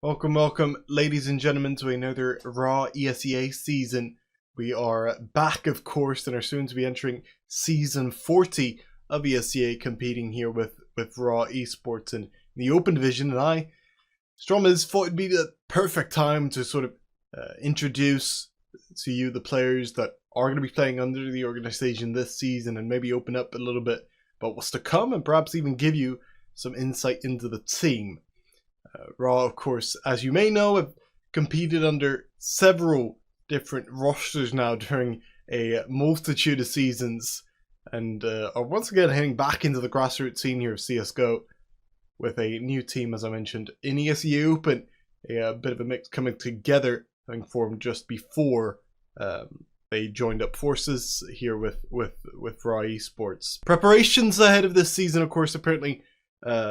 Welcome, ladies and gentlemen, to another Raw ESEA season. We are back, of course, and are soon to be entering season 40 of ESEA, competing here with Raw Esports in the Open Division. And I, strommiz, thought it'd be the perfect time to sort of introduce to you the players that are going to be playing under the organization this season, and maybe open up a little bit about what's to come, and perhaps even give you some insight into the team. Raw, of course, as you may know, have competed under several different rosters now during a multitude of seasons, and are once again heading back into the grassroots scene here of CSGO with a new team, as I mentioned, in ESEA Open. A bit of a mix coming together, having formed just before they joined up forces here with Raw Esports. Preparations ahead of this season, of course, apparently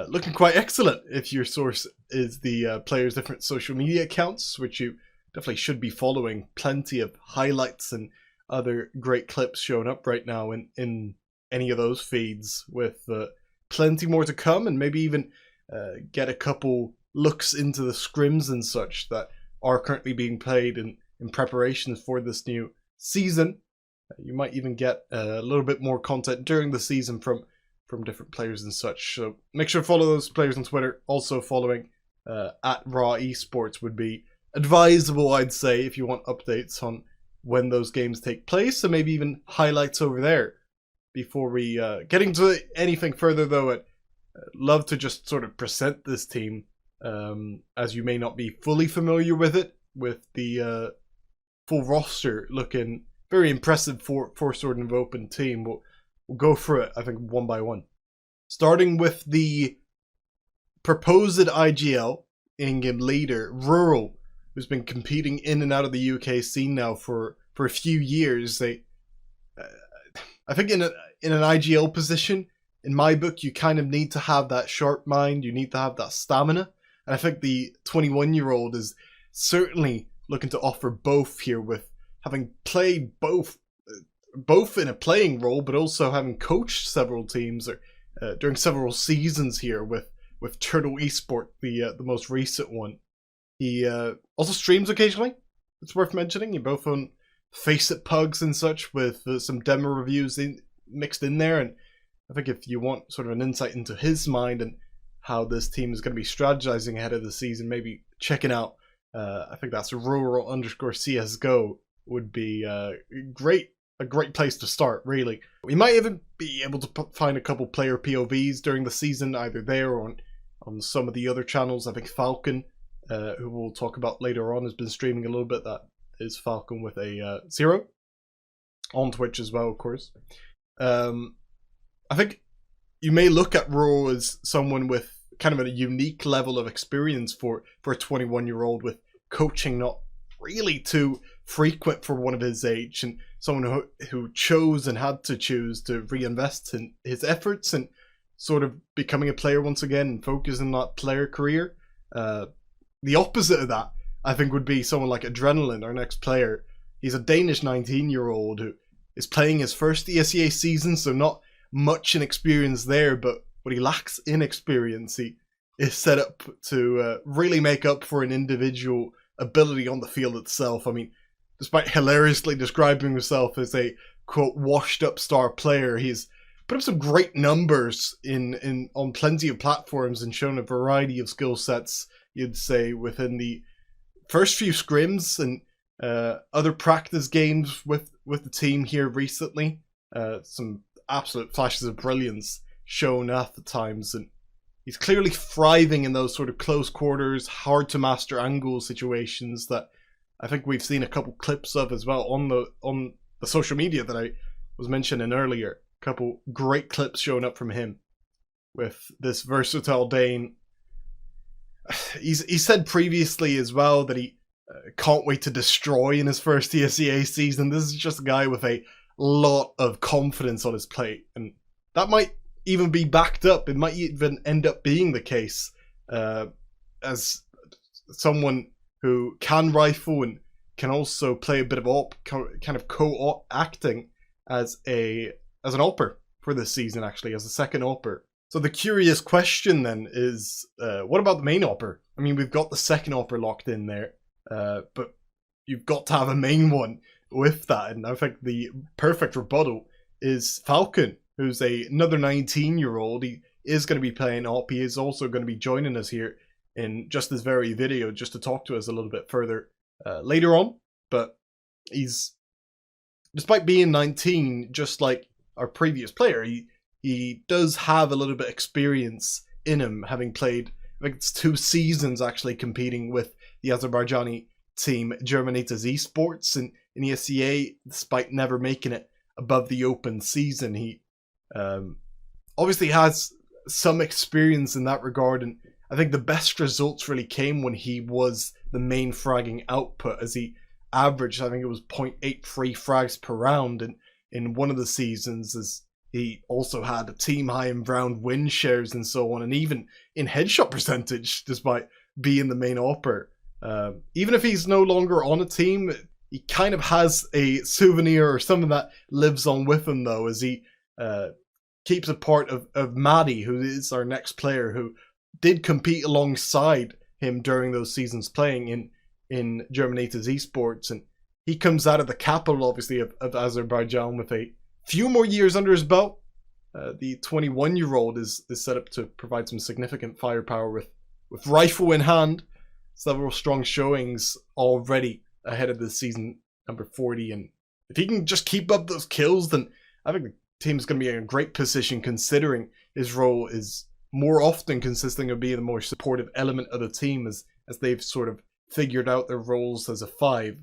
looking quite excellent if your source is the players' different social media accounts, which you definitely should be following. Plenty of highlights and other great clips showing up right now in any of those feeds, with plenty more to come, and maybe even get a couple looks into the scrims and such that are currently being played in preparation for this new season. You might even get a little bit more content during the season from different players and such. So make sure to follow those players on Twitter. Also following at Raw Esports would be advisable, I'd say, if you want updates on when those games take place, and maybe even highlights over there. Before we get into anything further, though, I'd love to just sort of present this team, as you may not be fully familiar with it, with the full roster looking very impressive for sort of open team. We'll go through it, I think, one by one. Starting with the proposed IGL in-game leader, WRAH, who's been competing in and out of the UK scene now for a few years. I think in an IGL position, in my book, you kind of need to have that sharp mind, you need to have that stamina. And I think the 21-year-old is certainly looking to offer both here, with having played both in a playing role, but also having coached several teams during several seasons here with Turtle Esport, the most recent one. He also streams occasionally. It's worth mentioning. He both on Face It Pugs and such, with some demo reviews mixed in there. And I think if you want sort of an insight into his mind and how this team is going to be strategizing ahead of the season, maybe checking out, I think that's rural_CSGO would be a great place to start, really. We might even be able to find a couple player POVs during the season, either there or on some of the other channels. I think Falcon, who we'll talk about later on, has been streaming a little bit. That is Falcon with a 0 on Twitch as well, of course. I think you may look at WRAH as someone with kind of a unique level of experience for a 21-year-old, with coaching not really too frequent for one of his age, and someone who chose and had to choose to reinvest in his efforts and sort of becoming a player once again and focus on that player career. The opposite of that, I think, would be someone like Adrenaline, our next player. He's a Danish 19-year-old who is playing his first ESEA season, so not much in experience there, but what he lacks in experience, he is set up to really make up for an individual ability on the field itself. I mean, despite hilariously describing himself as a, quote, washed-up star player, he's put up some great numbers on plenty of platforms and shown a variety of skill sets, you'd say, within the first few scrims and other practice games with the team here recently. Some absolute flashes of brilliance shown at the times, and he's clearly thriving in those sort of close quarters, hard to master angle situations that I think we've seen a couple clips of as well on the social media that I was mentioning earlier. A couple great clips showing up from him with this versatile Dane. He said previously as well that he can't wait to destroy in his first ESEA season. This is just a guy with a lot of confidence on his plate, and that might even be backed up. It might even end up being the case, as someone who can rifle and can also play a bit of kind of co-acting as an AWPer for this season, actually, as a second AWPer. So the curious question then is, what about the main AWPer? I mean, we've got the second opera locked in there, but you've got to have a main one with that. And I think the perfect rebuttal is Falcon, who's another 19-year-old. He is going to be playing op. He is also going to be joining us here in just this very video, just to talk to us a little bit further later on. But he's, despite being 19, just like our previous player, he does have a little bit of experience in him, having played, I think it's 2 seasons actually competing with the Azerbaijani team Germinator's Esports in ESEA, despite never making it above the open season. He obviously has some experience in that regard, and I think the best results really came when he was the main fragging output, as he averaged, I think it was 0.83 frags per round in one of the seasons, as he also had a team high in round win shares and so on, and even in headshot percentage, despite being the main opper. Even if he's no longer on a team, he kind of has a souvenir or something that lives on with him, though, as he keeps a part of Maddie, who is our next player, who did compete alongside him during those seasons playing in Germinator's Esports. And he comes out of the capital, obviously, of Azerbaijan with a few more years under his belt. The 21-year-old is set up to provide some significant firepower with rifle in hand. Several strong showings already ahead of the season number 40. And if he can just keep up those kills, then I think the team's going to be in a great position, considering his role is more often consisting of being the more supportive element of the team, as they've sort of figured out their roles as a 5,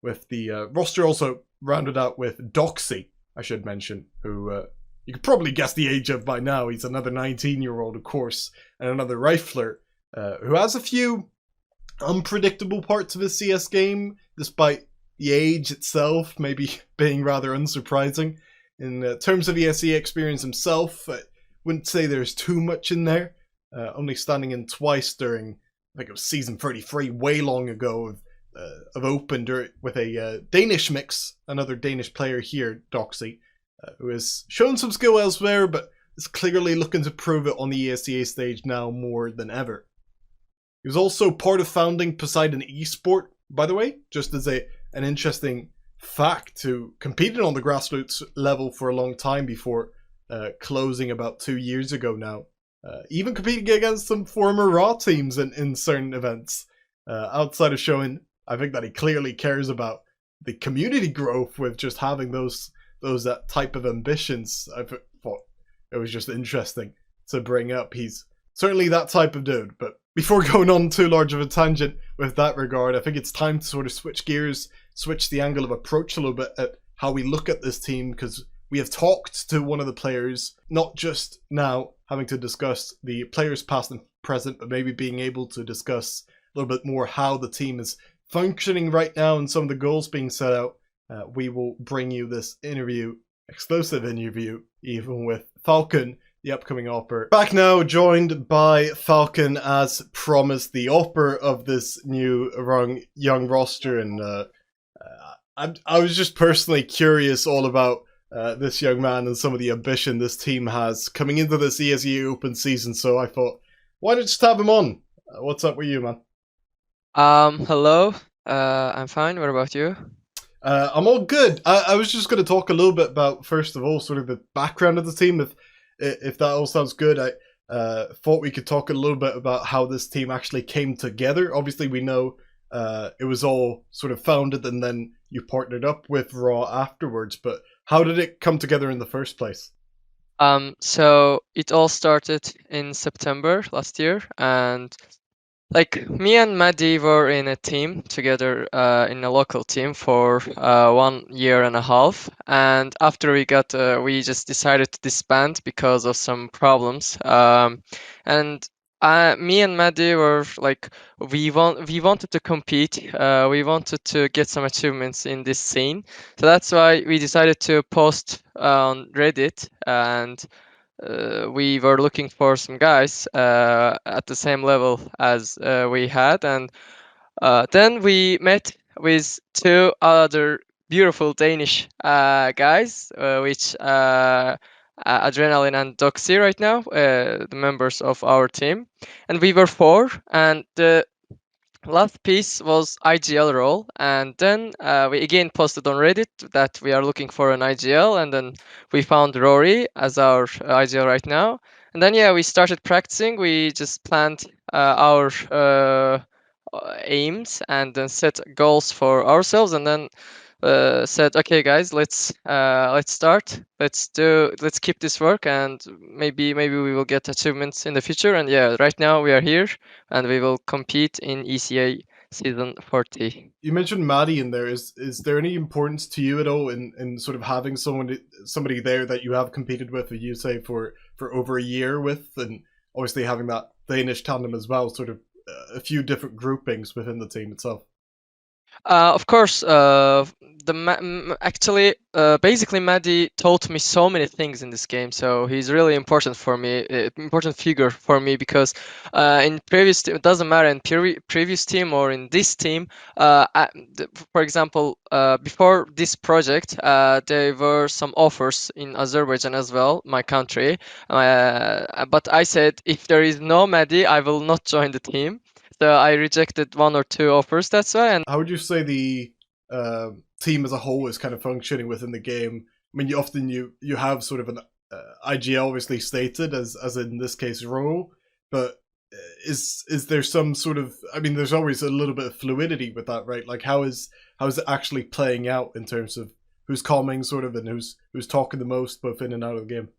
with the roster also rounded out with Doxy, I should mention, who you could probably guess the age of by now. He's another 19-year-old, of course, and another rifler who has a few unpredictable parts of his CS game, despite the age itself maybe being rather unsurprising. In terms of ESE experience himself, I wouldn't say there's too much in there, only standing in twice during, I think it was season 33, way long ago, of Open with a Danish mix, another Danish player here, Doxy, who has shown some skill elsewhere, but is clearly looking to prove it on the ESEA stage now more than ever. He was also part of founding Poseidon Esport, by the way, just as an interesting fact, who competed on the grassroots level for a long time before closing about 2 years ago now. Even competing against some former WRAH teams in certain events. Outside of showing, I think, that he clearly cares about the community growth with just having those type of ambitions. I thought it was just interesting to bring up. He's certainly that type of dude. But before going on too large of a tangent with that regard, I think it's time to sort of switch gears, switch the angle of approach a little bit at how we look at this team, because we have talked to one of the players, not just now having to discuss the players past and present, but maybe being able to discuss a little bit more how the team is functioning right now and some of the goals being set out. We will bring you this exclusive interview, even with Falcon, the upcoming opper. Back now, joined by Falcon, as promised, the opper of this new young roster. And I was just personally curious all about this young man and some of the ambition this team has coming into this ESE Open season. So I thought, why not just have him on? What's up with you, man? Hello. I'm fine. What about you? I'm all good. I was just going to talk a little bit about, first of all, sort of the background of the team, if that all sounds good. I thought we could talk a little bit about how this team actually came together. Obviously, we know it was all sort of founded and then you partnered up with WRAH afterwards, but how did it come together in the first place? So it all started in September last year, and like me and Maddie were in a team together, in a local team for 1.5 years, and after we just decided to disband because of some problems. And me and Maddie were like, we wanted to compete, we wanted to get some achievements in this scene, so that's why we decided to post on Reddit, and we were looking for some guys at the same level as we had, and then we met with 2 other beautiful Danish guys, which Adrenaline and Doxy right now, the members of our team, and we were four. And the last piece was IGL role, and then we again posted on Reddit that we are looking for an IGL, and then we found Rory as our IGL right now. And then yeah, we started practicing. We just planned our aims and then set goals for ourselves, and then said, okay, guys, let's start. Let's keep this work, and maybe we will get achievements in the future. And yeah, right now we are here, and we will compete in ECA season 40. You mentioned Maddie in there. Is there any importance to you at all in sort of having somebody there that you have competed with, you say for over a year with, and obviously having that Danish tandem as well, sort of a few different groupings within the team itself? Of course, actually, basically, Maddie taught me so many things in this game. So he's really important for me, important figure for me because in previous team, it doesn't matter in previous team or in this team. For example, before this project, there were some offers in Azerbaijan as well, my country. But I said if there is no Maddie, I will not join the team. So I rejected one or two offers. That's why. And How would you say the team as a whole is kind of functioning within the game? I mean, you have sort of an IGL obviously stated as in this case role, but is there some sort of, I mean, there's always a little bit of fluidity with that, right? Like how is it actually playing out in terms of who's calming sort of and who's talking the most both in and out of the game?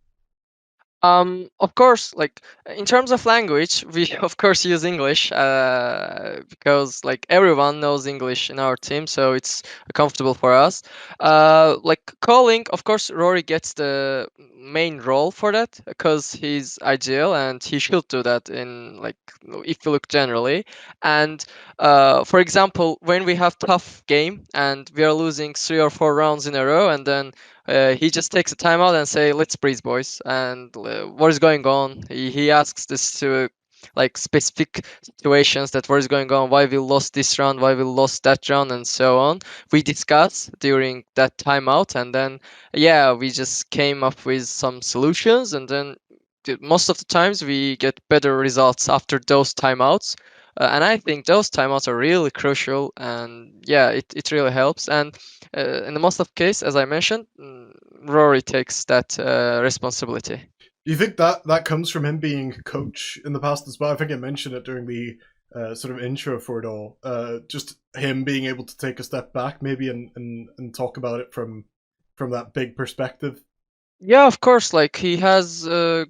of course, like in terms of language, we of course use English because like everyone knows English in our team, so it's comfortable for us. Like calling, of course, Rory gets the main role for that because he's IGL and he should do that in like if you look generally. And for example, when we have tough game and we are losing 3 or 4 rounds in a row, and then he just takes a timeout and say, "Let's breathe, boys." And what is going on? He asks this to like specific situations that what is going on, why we lost this round, why we lost that round, and so on. We discuss during that timeout, and then yeah, we just came up with some solutions, and then most of the times we get better results after those timeouts. And I think those timeouts are really crucial, and yeah, it really helps. And in the most of case, as I mentioned, Rory takes that responsibility. Do you think that comes from him being a coach in the past as well? I think I mentioned it during the sort of intro for it all. Just him being able to take a step back, maybe, and talk about it from that big perspective. Yeah, of course. Like he has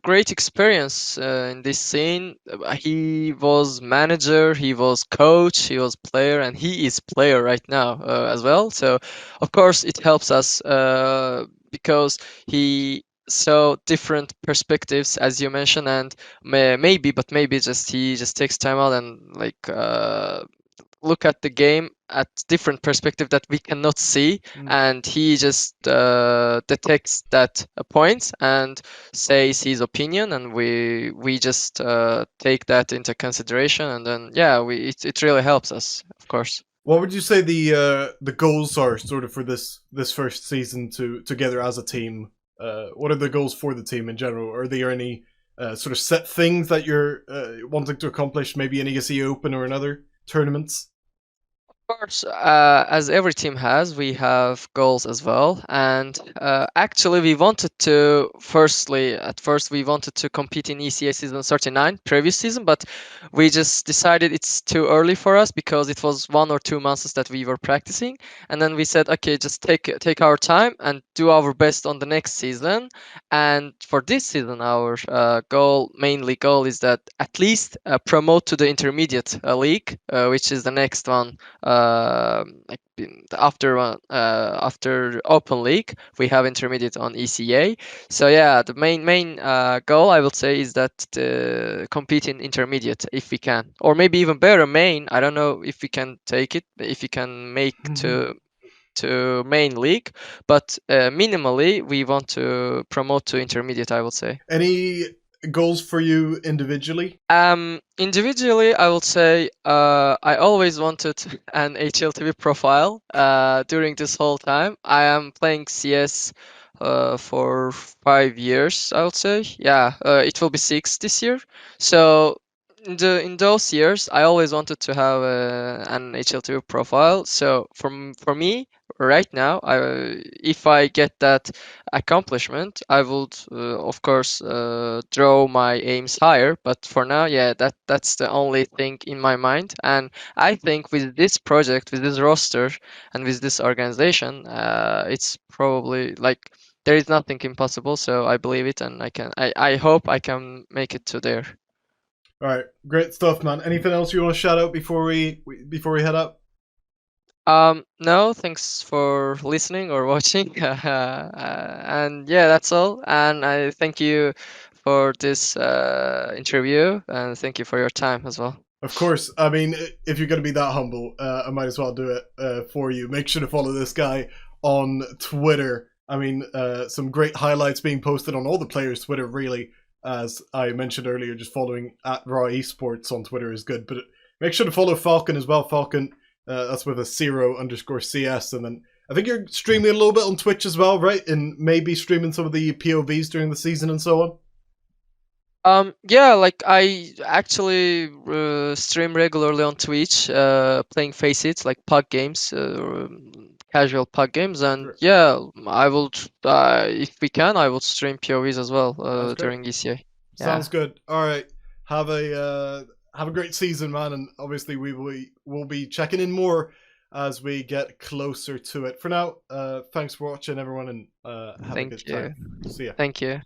great experience in this scene. He was manager, he was coach, he was player, and he is player right now as well. So, of course, it helps us because he saw different perspectives, as you mentioned, and maybe just he just takes time out and like look at the game at different perspective that we cannot see, and he just detects that point and says his opinion, and we just take that into consideration, and then yeah, it really helps us, of course. What would you say the goals are sort of for this first season together as a team? What are the goals for the team in general? Are there any sort of set things that you're wanting to accomplish, maybe in ESE Open or in other tournaments? Of course, as every team has, we have goals as well. And actually, we wanted to, at first, we wanted to compete in ECA season 39, previous season, but we just decided it's too early for us because it was 1 or 2 months that we were practicing. And then we said, okay, just take our time and do our best on the next season. And for this season, our mainly goal is that at least promote to the intermediate league, which is the next one like after Open League, we have intermediate on ECA. So yeah, the main goal I would say is that compete in intermediate if we can, or maybe even better main. I don't know if we can take it, if we can make to main league, but minimally we want to promote to intermediate, I would say. Any goals for you individually? Individually, I would say I always wanted an HLTV profile during this whole time. I am playing CS for 5 years, I would say. Yeah, it will be 6 this year. So in those years, I always wanted to have an HLTV profile. So for me, right now, if I get that accomplishment, I would of course draw my aims higher. But for now, yeah, that's the only thing in my mind. And I think with this project, with this roster, and with this organization, it's probably like there is nothing impossible. So I believe it, and I hope I can make it to there. All right, great stuff, man. Anything else you want to shout out before we head up? No, thanks for listening or watching. And yeah, that's all. And I thank you for this interview, and thank you for your time as well. Of course. I mean, if you're going to be that humble, I might as well do it for you. Make sure to follow this guy on Twitter. I mean, some great highlights being posted on all the players' Twitter, really. As I mentioned earlier, just following at WRAH Esports on Twitter is good. But make sure to follow Falcon as well. Falcon, that's with a 0_CS. And then I think you're streaming a little bit on Twitch as well, right? And maybe streaming some of the POVs during the season and so on. Yeah, like I actually stream regularly on Twitch, playing Face It, like pug games, casual pug games, and Sure. yeah, I will, if we can, I will stream POVs as well That's great. during ECA. Yeah, Sounds good. All right. Have a great season, man, and obviously will be checking in more as we get closer to it. For now, thanks for watching, everyone, and have a thank good you, time. See ya. thank you.